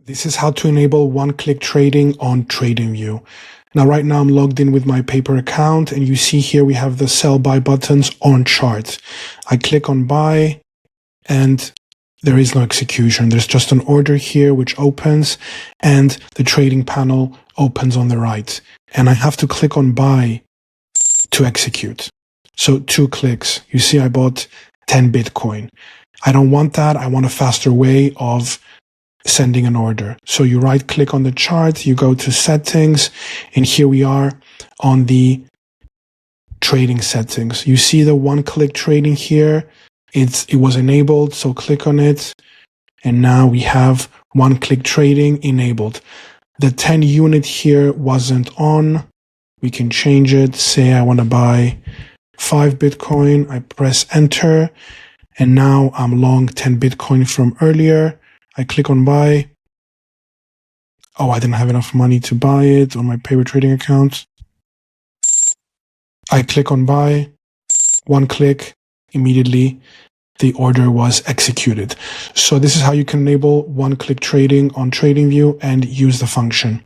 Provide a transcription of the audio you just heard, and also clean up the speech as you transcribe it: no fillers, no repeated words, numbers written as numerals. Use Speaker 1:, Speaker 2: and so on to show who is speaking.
Speaker 1: This is how to enable one-click trading on TradingView. Now, right now I'm logged in with my paper account, and you see here we have the sell buy buttons on chart. I click on buy and there is no execution. There's just an order here which opens and the trading panel opens on the right. And I have to click on buy to execute. So 2 clicks. You see I bought 10 Bitcoin. I don't want that. I want a faster way of sending an order. So you right click on the chart, you go to settings, and here we are on the trading settings. You see the one-click trading here. It was enabled, so click on it. And now we have one-click trading enabled. The 10 unit here wasn't on. We can change it. Say I want to buy 5 Bitcoin. I press enter. And now I'm long 10 Bitcoin from earlier. I click on buy. Oh, I didn't have enough money to buy it on my paper trading account. I click on buy. 1 click, immediately the order was executed. So this is how you can enable one-click trading on TradingView and use the function.